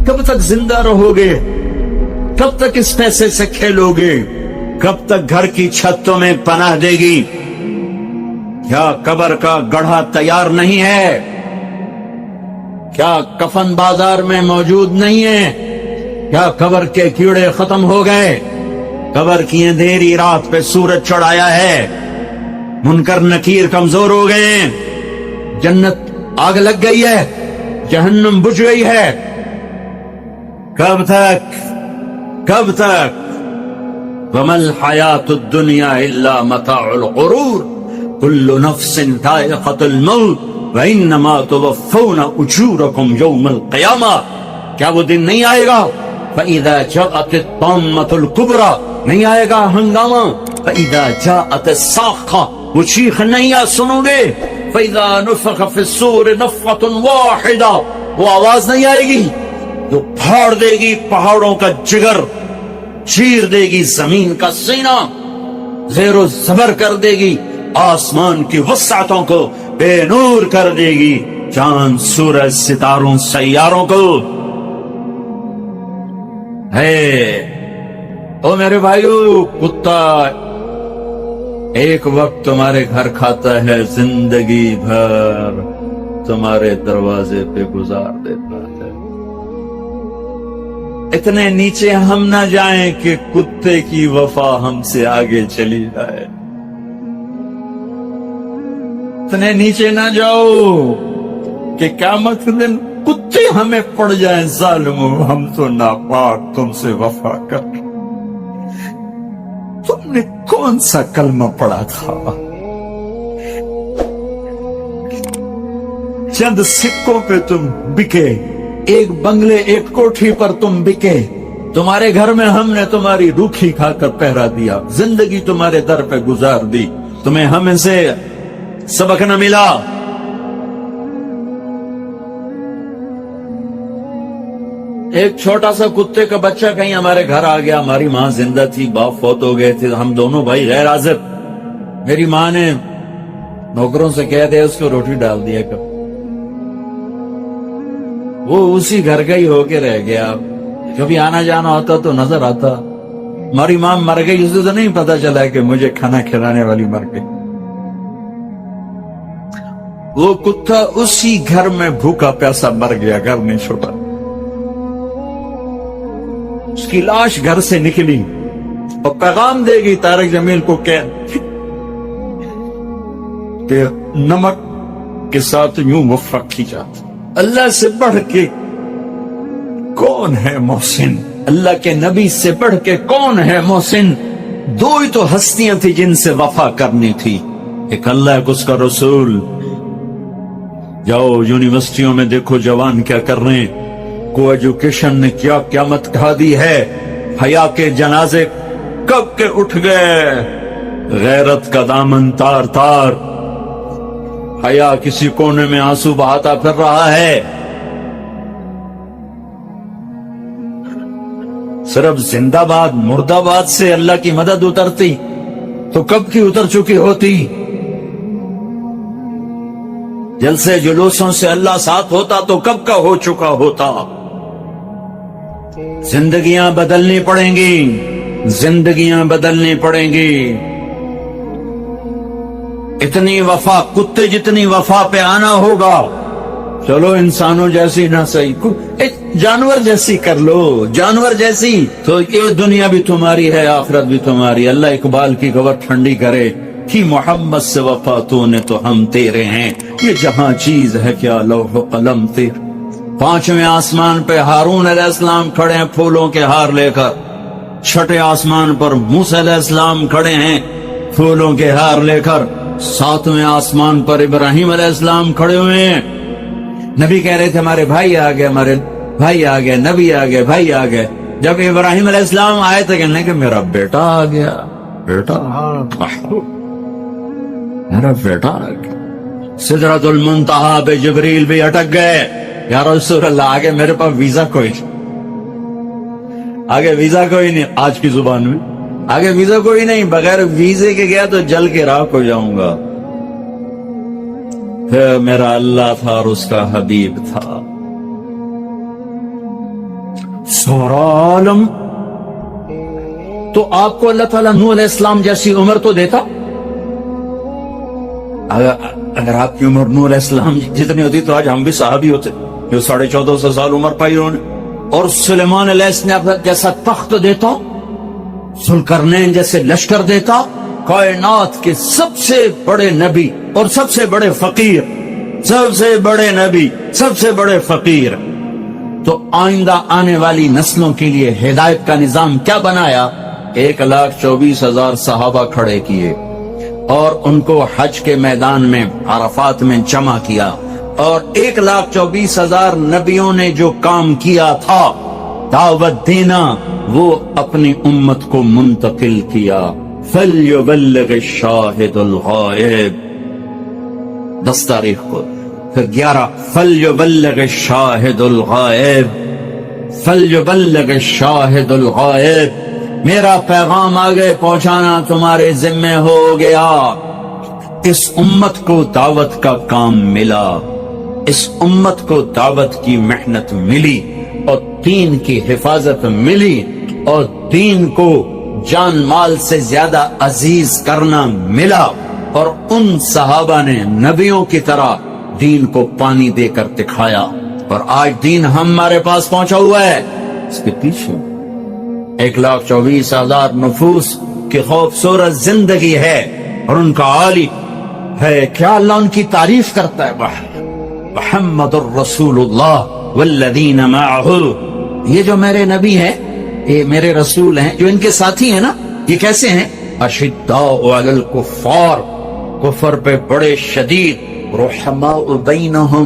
کب تک زندہ رہو گے؟ کب تک اس پیسے سے کھیلو گے؟ کب تک گھر کی چھت تمہیں پناہ دے گی؟ کیا قبر کا گڑھا تیار نہیں ہے؟ کیا کفن بازار میں موجود نہیں ہے؟ کیا قبر کے کیڑے ختم ہو گئے؟ قبر کی اندھیری رات پہ سورج چڑھایا ہے، منکر نکیر کمزور ہو گئے ہیں، جنت آگ لگ گئی ہے، جہنم بجھ گئی ہے۔ کب تک؟ کب تک؟ وَمَا الْحَيَاةُ الدُّنْيَا إِلَّا مَتَاعُ الْغُرُورِ كُلُّ نَفْسٍ ذَائِقَةُ الْمَوْتِ وَإِنَّمَا تُوَفَّوْنَ أُجُورَكُمْ يَوْمَ الْقِيَامَةِ، کیا وہ دن نہیں آئے گا؟ فَإِذَا جَاءَتِ الطَّامَّةُ الْكُبْرَى، نہیں آئے گا ہنگامہ؟ فَإِذَا جَاءَتِ الصَّاخَّةُ، وہ چیخ نہیں سنو گے؟ فَإِذَا نُفِخَ فِي الصُّورِ نَفْخَةٌ وَاحِدَةٌ، وہ آواز نہیں آئے گی جو پھاڑ دے گی پہاڑوں کا جگر، چیر دے گی زمین کا سینہ، زیر و زبر کر دے گی آسمان کی وسعتوں کو، بے نور کر دے گی چاند سورج ستاروں سیاروں کو۔ ہے او میرے بھائیو، کتا ایک وقت تمہارے گھر کھاتا ہے، زندگی بھر تمہارے دروازے پہ گزار دیتا ہے۔ اتنے نیچے ہم نہ جائیں کہ کتے کی وفا ہم سے آگے چلی جائے، اتنے نیچے نہ جاؤ کہ قیامت کے دن کتے ہمیں پڑ جائیں، ظالمو ہم تو ناپاک تم سے وفا کر۔ تم نے کون سا کلمہ پڑھا تھا؟ چند سکوں پہ تم بکے، ایک بنگلے ایک کوٹھی پر تم بکے، تمہارے گھر میں ہم نے تمہاری روکھی کھا کر پہرا دیا، زندگی تمہارے در پہ گزار دی، تمہیں ہمیں سے سبق نہ ملا۔ ایک چھوٹا سا کتے کا بچہ کہیں ہمارے گھر آ گیا، ہماری ماں زندہ تھی، باپ فوت ہو گئے تھے، ہم دونوں بھائی غیر حاضر، میری ماں نے نوکروں سے کہہ دیا اس کو روٹی ڈال دیا کر، وہ اسی گھر کا ہی ہو کے رہ گیا، کبھی آنا جانا ہوتا تو نظر آتا۔ ہماری ماں مر گئی، اسے تو نہیں پتا چلا کہ مجھے کھانا کھلانے والی مر گئی۔ وہ کتا اسی گھر میں بھوکا پیاسا مر گیا، گھر نہیں چھوٹا، اس کی لاش گھر سے نکلی اور پیغام دے گی طارق جمیل کو کہ نمک کے ساتھ یوں وفا کی جاتی۔ اللہ سے بڑھ کے کون ہے محسن؟ اللہ کے نبی سے بڑھ کے کون ہے محسن؟ دو ہی تو ہستیاں تھی جن سے وفا کرنی تھی، ایک اللہ ایک اس کا رسول۔ جاؤ یونیورسٹیوں میں دیکھو جوان کیا کر رہے ہیں، کو ایجوکیشن نے کیا قیامت ڈھا دی ہے، حیا کے جنازے کب کے اٹھ گئے، غیرت کا دامن تار تار، حیا کسی کونے میں آنسو بہاتا پھر رہا ہے۔ صرف زندہ باد مردہ باد سے اللہ کی مدد اترتی تو کب کی اتر چکی ہوتی، جلسے جلوسوں سے اللہ ساتھ ہوتا تو کب کا ہو چکا ہوتا۔ زندگیاں بدلنی پڑیں گی، زندگیاں بدلنی پڑیں گی۔ اتنی وفا، کتے جتنی وفا پہ آنا ہوگا، چلو انسانوں جیسی نہ صحیح، جانور جیسی کر لو، جانور جیسی، تو یہ دنیا بھی تمہاری ہے، آخرت بھی تمہاری۔ اللہ اقبال کی خبر ٹھنڈی کرے کہ محمد سے وفا تو نے تو ہم تیرے ہیں، یہ جہاں چیز ہے کیا لوح و قلم تیر۔ پانچویں آسمان پہ ہارون علیہ السلام کھڑے ہیں پھولوں کے ہار لے کر، چھٹے آسمان پر موسیٰ علیہ السلام کھڑے ہیں پھولوں کے ہار لے کر، ساتویں آسمان پر ابراہیم علیہ السلام کھڑے ہوئے ہیں۔ نبی کہہ رہے تھے ہمارے بھائی آ گئے، ہمارے بھائی آ گئے، نبی آ گئے، بھائی آ گئے۔ جب ابراہیم علیہ السلام آئے تو کہنے کہ میرا بیٹا آ گیا، بیٹا میرا بیٹا آ گیا۔ سدرۃ المنتہا پہ جبریل بھی اٹک گئے، یا رسول اللہ آگے میرے پاس ویزا کوئی نہیں، آگے ویزا کوئی نہیں، آج کی زبان میں آگے ویزا کوئی نہیں، بغیر ویزے کے گیا تو جل کے راکھ ہو جاؤں گا۔ پھر میرا اللہ تھا اور اس کا حبیب تھا۔ سارا عالم. تو آپ کو اللہ تعالیٰ نوح علیہ السلام جیسی عمر تو دیتا. اگر آپ کی عمر نوح علیہ السلام جتنی ہوتی تو آج ہم بھی صحابی ہوتے جو 1450 سال عمر پائی انہوں نے. اور سلیمان علیہ السلام جیسا تخت دیتا, ذوالقرنین جیسے لشکر دیتا, کائنات کے سب سے بڑے نبی اور سب سے بڑے فقیر, سب سے بڑے نبی, سب سے بڑے فقیر. تو آئندہ آنے والی نسلوں کے لیے ہدایت کا نظام کیا بنایا؟ 1,24,000 صحابہ کھڑے کیے اور ان کو حج کے میدان میں عرفات میں جمع کیا, اور 1,24,000 نبیوں نے جو کام کیا تھا دعوت دینا, وہ اپنی امت کو منتقل کیا. فَلْيُبَلِّغِ الشَّاهِدُ الْغَائِبِ 10 تاریخ کو. پھر 11 فَلْيُبَلِّغِ الشَّاهِدُ الْغَائِبِ فَلْيُبَلِّغِ الشَّاهِدُ الْغَائِبِ. میرا پیغام آگے پہنچانا تمہارے ذمہ ہو گیا. اس امت کو دعوت کا کام ملا, اس امت کو دعوت کی محنت ملی, اور دین کی حفاظت ملی, اور دین کو جان مال سے زیادہ عزیز کرنا ملا. اور ان صحابہ نے نبیوں کی طرح دین کو پانی دے کر دکھایا, اور آج دین ہمارے پاس پہنچا ہوا ہے. اس کے پیچھے 1,24,000 نفوس کی خوبصورت زندگی ہے, اور ان کا عالی ہے. کیا اللہ ان کی تعریف کرتا ہے؟ محمد الرسول اللہ والذین معہ. یہ جو میرے نبی ہیں, یہ میرے رسول ہیں, جو ان کے ساتھی ہیں نا, یہ کیسے ہیں؟ اشداء علی الکفار, کفر پہ بڑے شدید, رحماء بینہم,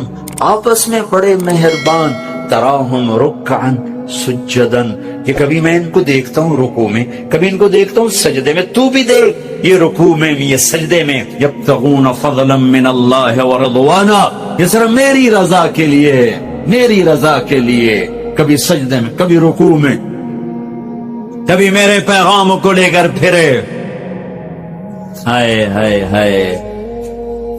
آپس میں بڑے مہربان, تراہم رکعا سجدا. کہ کبھی میں ان کو دیکھتا ہوں رکوع میں, کبھی ان کو دیکھتا ہوں سجدے میں. تو بھی دیکھ, یہ رکوع میں, یہ سجدے میں. یبتغون فضلا من اللہ ورضوانا, یہ صرف میری رضا کے لیے, میری رضا کے لیے. کبھی سجدے میں, کبھی رکوع میں, کبھی میرے پیغام کو لے کر پھرے. ہائے ہائے ہائے.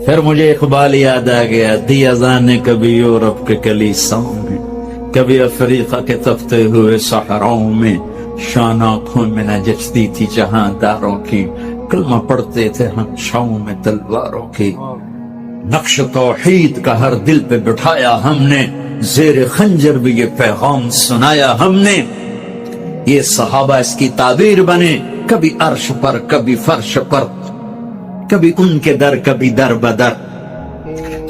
پھر مجھے اقبال یاد آ گیا, دی اذان کبھی یورپ کے کلیساؤں میں, کبھی افریقہ کے تپتے ہوئے صحراؤں میں. شان آنکھوں میں نہ جچتی تھی جہاں داروں کی, کلمہ پڑھتے تھے ہم چھاؤں میں تلواروں کی. نقش توحید کا ہر دل پہ بٹھایا ہم نے, زیر خنجر بھی یہ پیغام سنایا ہم نے. یہ صحابہ اس کی تعبیر بنے, کبھی عرش پر, کبھی فرش پر, کبھی ان کے در, کبھی در بدر.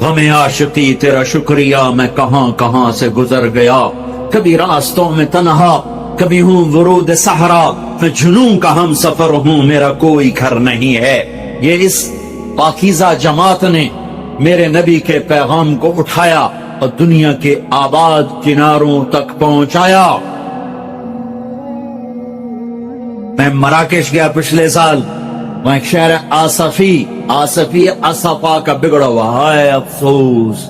ہمیں عاشقی تیرا شکریہ, میں کہاں کہاں سے گزر گیا. کبھی راستوں میں تنہا, کبھی ہوں ورود صحرا. میں جنوں کا ہم سفر ہوں, میرا کوئی گھر نہیں ہے. یہ اس پاکیزہ جماعت نے میرے نبی کے پیغام کو اٹھایا اور دنیا کے آباد کناروں تک پہنچایا. میں مراکش گیا پچھلے سال, وہاں ایک شہر آصفی اصفا کا بگڑا ہوا. ہائے افسوس,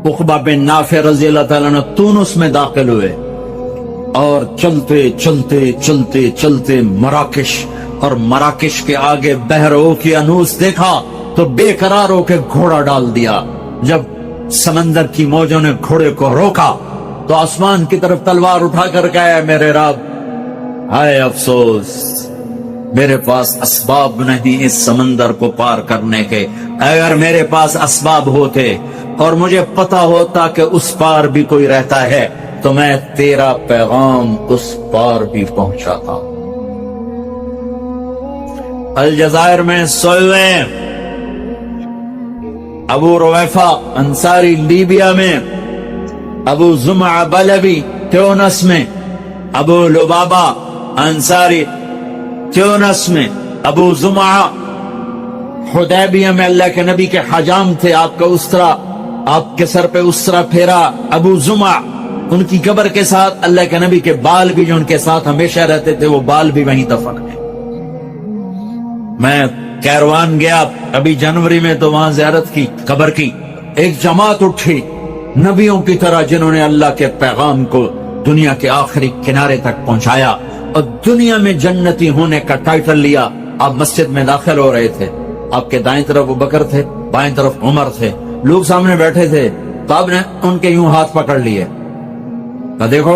عقبہ بن نافع رضی اللہ تعالیٰ عنہ تونس میں داخل ہوئے, اور چلتے چلتے چلتے چلتے مراکش, اور مراکش کے آگے بحر اوقیانوس دیکھا تو بے قرار ہو کے گھوڑا ڈال دیا. جب سمندر کی موجوں نے گھوڑے کو روکا تو آسمان کی طرف تلوار اٹھا کر کہا, میرے رب ہائے افسوس, میرے پاس اسباب نہیں اس سمندر کو پار کرنے کے. اگر میرے پاس اسباب ہوتے اور مجھے پتا ہوتا کہ اس پار بھی کوئی رہتا ہے تو میں تیرا پیغام اس پار بھی پہنچاتا. الجزائر میں سوئے ابو رویفہ انصاری لیبیا میں, ابو زمع بلبی تیونس میں, ابو لبابہ انصاری تیونس میں, ابو زمع حدیبیہ میں اللہ کے نبی کے حجام تھے, آپ کا اسرا, آپ کے سر پہ اسرا پھیرا ابو زمع. ان کی قبر کے ساتھ اللہ کے نبی کے بال بھی جو ان کے ساتھ ہمیشہ رہتے تھے, وہ بال بھی وہیں دفن ہیں. میں کیروان گیا ابھی جنوری میں, تو وہاں زیارت کی قبر کی. ایک جماعت اٹھی نبیوں کی طرح, جنہوں نے اللہ کے پیغام کو دنیا کے آخری کنارے تک پہنچایا اور دنیا میں جنتی ہونے کا ٹائٹل لیا. آپ مسجد میں داخل ہو رہے تھے, آپ کے دائیں طرف ابو بکر تھے, بائیں طرف عمر تھے, لوگ سامنے بیٹھے تھے, تو آپ نے ان کے یوں ہاتھ پکڑ لیے. دیکھو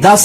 10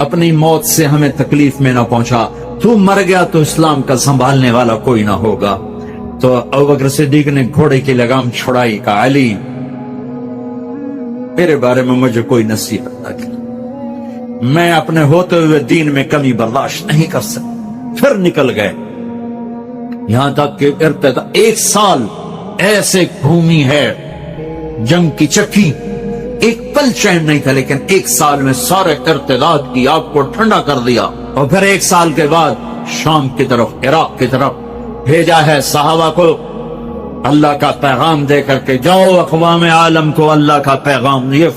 اپنی موت سے ہمیں تکلیف میں نہ پہنچا، تو مر گیا تو اسلام کا سنبھالنے والا کوئی نہ ہوگا۔ تو ابوبکر صدیق نے گھوڑے کی لگام چھڑائی، کہا علی میرے بارے میں مجھے کوئی نصیحت نہ کر، میں اپنے ہوتے ہوئے دین میں کمی برداشت نہیں کر سکتا۔ پھر نکل گئے، یہاں تک کہ ارتدا 1 سال ایسے گھومی ہے جنگ کی چکی، ایک پل چین نہیں تھا، لیکن 1 سال میں سارے ارتداد کی آگ کو ٹھنڈا کر دیا۔ اور پھر 1 سال کے بعد شام کی طرف، عراق کی طرف بھیجا ہے صحابہ کو اللہ کا پیغام دے کر کے، جاؤ اقوام عالم کو اللہ کا پیغام۔ یہ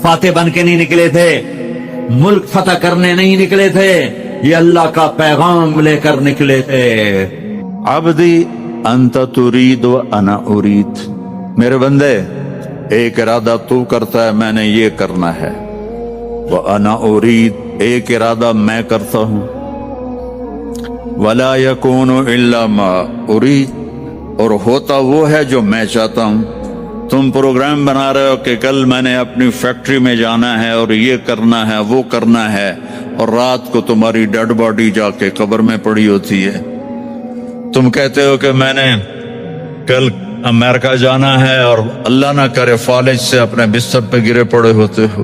فاتح بن کے نہیں نکلے تھے، ملک فتح کرنے نہیں نکلے تھے، یہ اللہ کا پیغام لے کر نکلے تھے۔ عبدی انت ترید و انا ارید، میرے بندے ایک ارادہ تو کرتا ہے میں نے یہ کرنا ہے، وانا ارید ایک ارادہ میں کرتا ہوں، ولا یکون الا ما ارید، اور ہوتا وہ ہے جو میں چاہتا ہوں۔ تم پروگرام بنا رہے ہو کہ کل میں نے اپنی فیکٹری میں جانا ہے اور یہ کرنا ہے وہ کرنا ہے، اور رات کو تمہاری ڈیڈ باڈی جا کے قبر میں پڑی ہوتی ہے۔ تم کہتے ہو کہ میں نے کل امریکہ جانا ہے اور اللہ نہ کرے فالج سے اپنے بستر پہ گرے پڑے ہوتے ہو۔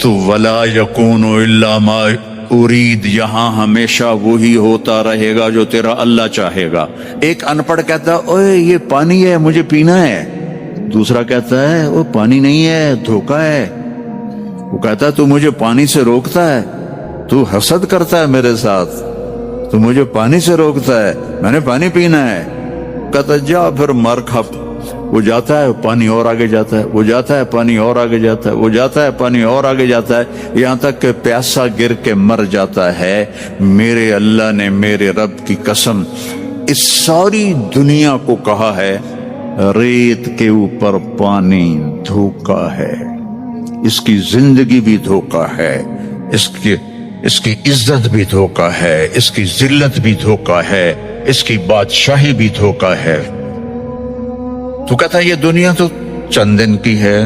تو ولا یکون الا ما ارید، یہاں ہمیشہ وہی ہوتا رہے گا جو تیرا اللہ چاہے گا۔ ایک ان پڑھ کہتا ہے اوے یہ پانی ہے مجھے پینا ہے، دوسرا کہتا ہے وہ پانی نہیں ہے دھوکہ ہے۔ وہ کہتا ہے تو مجھے پانی سے روکتا ہے، تو حسد کرتا ہے میرے ساتھ، تو مجھے پانی سے روکتا ہے، میں نے پانی پینا ہے۔ کہتا جا پھر مر کھپ۔ وہ جاتا ہے پانی اور آگے جاتا ہے، وہ جاتا ہے پانی اور آگے جاتا ہے، وہ جاتا ہے پانی اور آگے جاتا ہے، یہاں تک کہ پیاسا گر کے مر جاتا ہے۔ میرے اللہ نے میرے رب کی قسم اس ساری دنیا کو کہا ہے ریت کے اوپر پانی دھوکا ہے، اس کی زندگی بھی دھوکا ہے، اس کی عزت بھی دھوکا ہے، اس کی ذلت بھی دھوکا ہے، اس کی بادشاہی بھی دھوکا ہے۔ تو کہتا ہے یہ دنیا تو چند دن کی ہے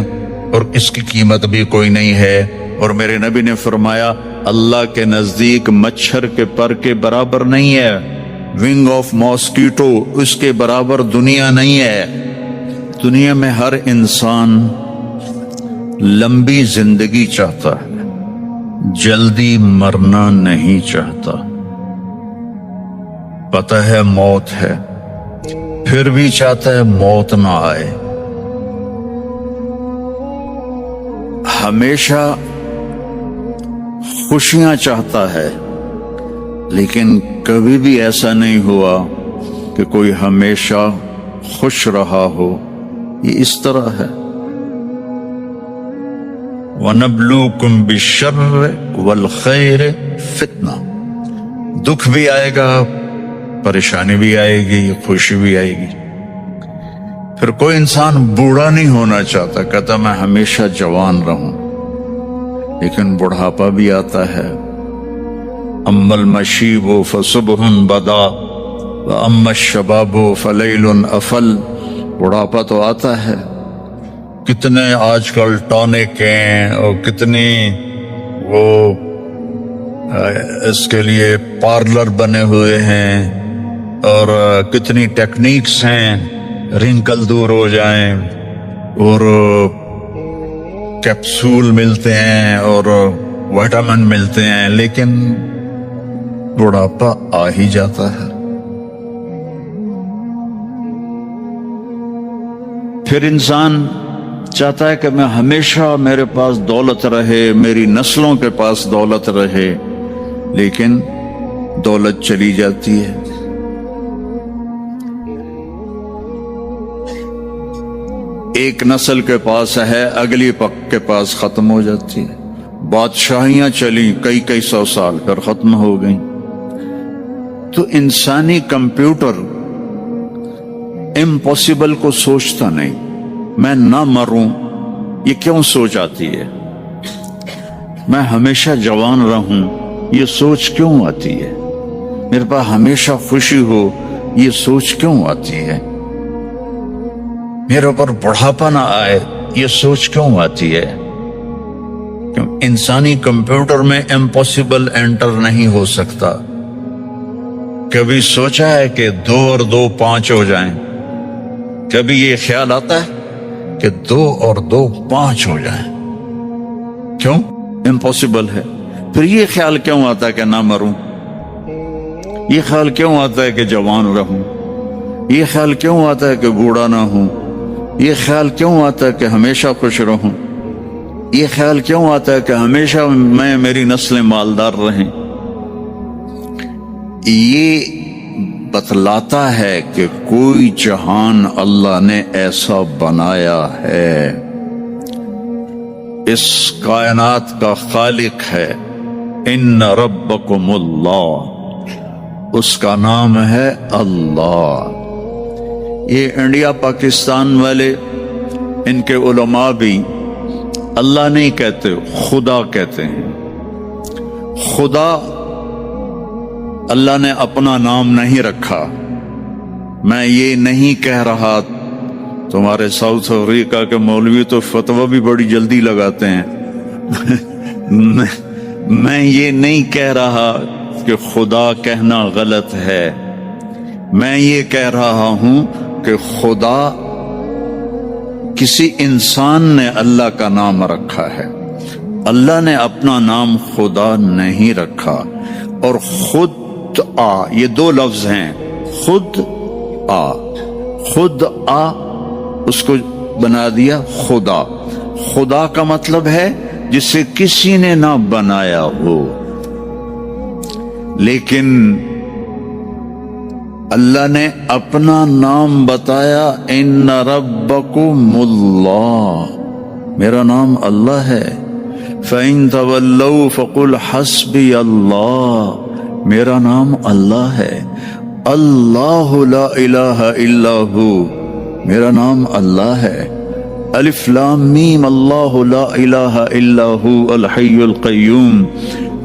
اور اس کی قیمت بھی کوئی نہیں ہے، اور میرے نبی نے فرمایا اللہ کے نزدیک مچھر کے پر کے برابر نہیں ہے، ونگ آف ماسکیٹو اس کے برابر دنیا نہیں ہے۔ دنیا میں ہر انسان لمبی زندگی چاہتا ہے، جلدی مرنا نہیں چاہتا۔ پتہ ہے موت ہے، پھر بھی چاہتا ہے موت نہ آئے۔ ہمیشہ خوشیاں چاہتا ہے، لیکن کبھی بھی ایسا نہیں ہوا کہ کوئی ہمیشہ خوش رہا ہو۔ یہ اس طرح ہے۔ وَنَبْلُوكُمْ بِالشَّرِّ وَالْخَيْرِ فِتْنَةً، دکھ بھی آئے گا، پریشانی بھی آئے گی، خوشی بھی آئے گی۔ پھر کوئی انسان بوڑھا نہیں ہونا چاہتا، کہتا میں ہمیشہ جوان رہوں، لیکن بڑھاپا بھی آتا ہے۔ اما المشیب فصبح بدا واما الشباب فلیل افل، بڑھاپا تو آتا ہے، کتنے آج کل ٹونک ہیں اور کتنی وہ اس کے لیے پارلر بنے ہوئے ہیں، اور کتنی ٹیکنیکس ہیں رنکل دور ہو جائیں، اور کیپسول ملتے ہیں اور وٹامن ملتے ہیں، لیکن بڑھاپا آ ہی جاتا ہے۔ پھر انسان چاہتا ہے کہ میں ہمیشہ میرے پاس دولت رہے، میری نسلوں کے پاس دولت رہے، لیکن دولت چلی جاتی ہے۔ ایک نسل کے پاس ہے، اگلی پک کے پاس ختم ہو جاتی ہے۔ بادشاہیاں چلی کئی 100 سال، پھر ختم ہو گئیں۔ تو انسانی کمپیوٹر امپاسبل کو سوچتا نہیں، میں نہ مروں یہ کیوں سوچ آتی ہے، میں ہمیشہ جوان رہوں یہ سوچ کیوں آتی ہے، میرے پاس ہمیشہ خوشی ہو یہ سوچ کیوں آتی ہے، میرے اوپر بڑھاپا نہ آئے یہ سوچ کیوں آتی ہے۔ انسانی کمپیوٹر میں امپاسبل انٹر نہیں ہو سکتا. کبھی سوچا ہے کہ 2 اور 2 5 ہو جائیں؟ کبھی یہ خیال آتا ہے کہ 2 اور 2 5 ہو جائیں؟ کیوں؟ امپاسبل ہے. پھر یہ خیال کیوں آتا ہے کہ نہ مروں؟ یہ خیال کیوں آتا ہے کہ جوان رہوں؟ یہ خیال کیوں آتا ہے کہ بوڑھا نہ ہوں؟ یہ خیال کیوں آتا ہے کہ ہمیشہ خوش رہوں؟ یہ خیال کیوں آتا ہے کہ ہمیشہ میری نسلیں مالدار رہیں؟ یہ بتلاتا ہے کہ کوئی جہان اللہ نے ایسا بنایا ہے. اس کائنات کا خالق ہے. ان ربکم اللہ، اس کا نام ہے اللہ. یہ انڈیا پاکستان والے، ان کے علماء بھی اللہ نہیں کہتے، خدا کہتے ہیں. خدا اللہ نے اپنا نام نہیں رکھا. میں یہ نہیں کہہ رہا، تمہارے ساؤتھ افریقہ کے مولوی تو فتویٰ بھی بڑی جلدی لگاتے ہیں. میں یہ نہیں کہہ رہا کہ خدا کہنا غلط ہے. میں یہ کہہ رہا ہوں کہ خدا کسی انسان نے اللہ کا نام رکھا ہے. اللہ نے اپنا نام خدا نہیں رکھا. اور خود آ، یہ 2 لفظ ہیں. خود آ، خود آ، اس کو بنا دیا خدا. خدا کا مطلب ہے جسے کسی نے نہ بنایا ہو. لیکن اللہ نے اپنا نام بتایا، ان ربکم اللہ، میرا نام اللہ ہے. فَإِن تَوَلَّوْا فَقُلْ حَسْبِيَ اللَّهُ، میرا نام اللہ ہے. اللہ لا الہ الا ہو، میرا نام اللہ ہے. الف لام میم، اللہ لا الہ الا ہو الحی القیوم.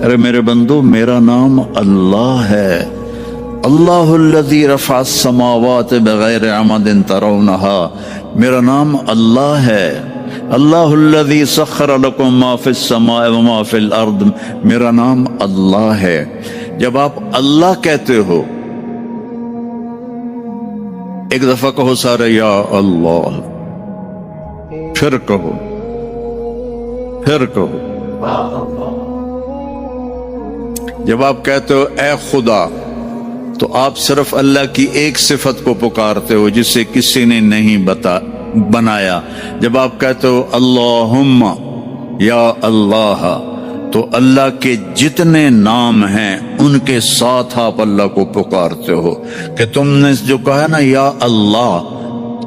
ارے میرے بندو، میرا نام اللہ ہے. اللہ الذی رفع السماوات بغیر عمد ترونها، میرا نام اللہ ہے. اللہ الذی سخر لکم ما فی السماء وما فی الارض، میرا نام اللہ ہے. جب آپ اللہ کہتے ہو، ایک دفعہ کہو سارے یا اللہ، پھر کہو، پھر کہو. جب آپ کہتے ہو اے خدا، تو آپ صرف اللہ کی ایک صفت کو پکارتے ہو جسے کسی نے نہیں بنایا. جب آپ کہتے ہو اللہم یا اللہ، تو اللہ کے جتنے نام ہیں ان کے ساتھ آپ اللہ کو پکارتے ہو. کہ تم نے جو کہا نا یا اللہ،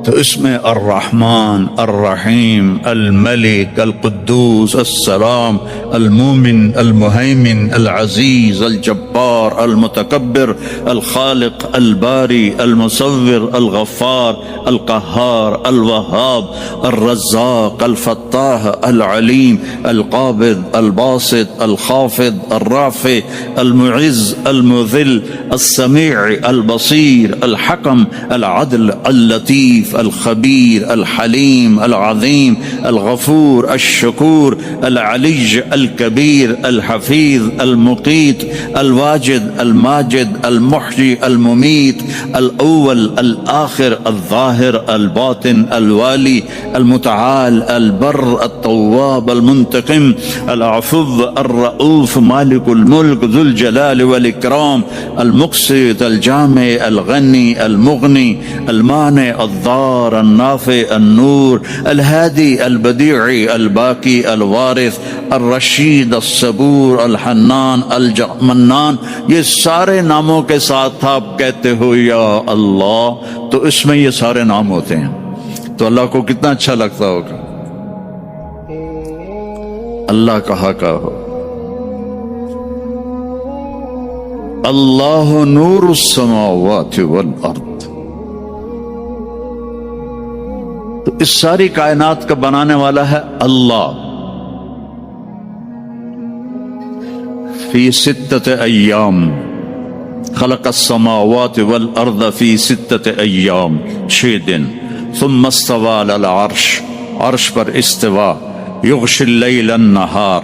تو اس میں الرحمن، الرحیم، الملک، القدوس، السلام، المومن، المہیمن، العزیز، الجبار، المتکبر، الخالق، الباری، المصور، الغفار، القہار، الوہاب، الرزاق، الفتاح، العلیم، القابض، الباسط، الخافض، الرافع، المعز، المذل، السمیع، البصیر، الحکم، العدل، اللطیف، الخبیر، الحلیم، العظیم، الغفور، الشکور، العلی، الکبیر، الحفیظ، المقیت، الواجد، الماجد، المحیی، الممیت، الاول، الآخر، الظاہر، الباطن، الوالی، المتعال، البر، التواب، المنتقم، العفو، الرؤوف، مالک الملک، ذو الجلال والاکرام، المقسط، الجامع، الغنی، المغنی، المانع، الضار، النافع، النور، الہادی، البدیع، الباقی، الوارث، الرشید، الصبور، الحنان، المنان. یہ سارے ناموں کے ساتھ آپ کہتے ہو یا اللہ، تو اس میں یہ سارے نام ہوتے ہیں. تو اللہ کو کتنا اچھا لگتا ہوگا اللہ کہا کا ہو. اللہ نور السماوات والارض. تو اس ساری کائنات کا بنانے والا ہے اللہ. فی 6 ایام خلق السماوات والارض، فی 6 ایام، 6 دن. ثم استوى علی العرش، عرش پر استوا. یغشی اللیل النہار،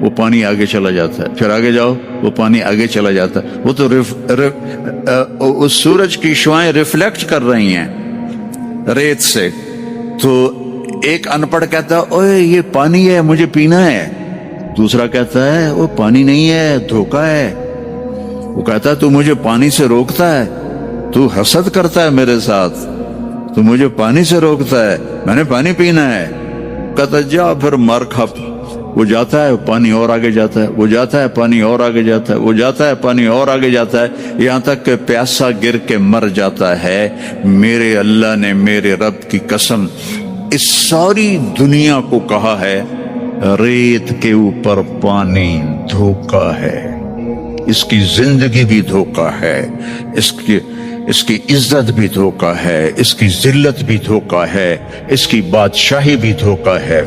وہ پانی آگے چلا جاتا ہے، پھر آگے جاؤ وہ پانی آگے چلا جاتا ہے. وہ تو اس سورج کی شعائیں ریفلیکٹ کر رہی ہیں ریت سے. تو ایک ان پڑھ کہتا ہے اوے یہ پانی ہے مجھے پینا ہے، دوسرا کہتا ہے وہ پانی نہیں ہے دھوکا ہے. وہ کہتا ہے تو مجھے پانی سے روکتا ہے، تو حسد کرتا ہے میرے ساتھ، تو مجھے پانی سے روکتا ہے، میں نے پانی پینا ہے. کہتا جا پھر مر کھپ. وہ جاتا ہے پانی اور آگے جاتا ہے، وہ جاتا ہے پانی اور آگے جاتا ہے، وہ جاتا ہے پانی اور آگے جاتا ہے، یہاں تک کہ پیاسا گر کے مر جاتا ہے. میرے اللہ نے میرے رب کی قسم اس ساری دنیا کو کہا ہے ریت کے اوپر پانی دھوکا ہے، اس کی زندگی بھی دھوکا ہے، اس کی عزت بھی دھوکا ہے، اس کی ذلت بھی دھوکا ہے، اس کی بادشاہی بھی دھوکا ہے.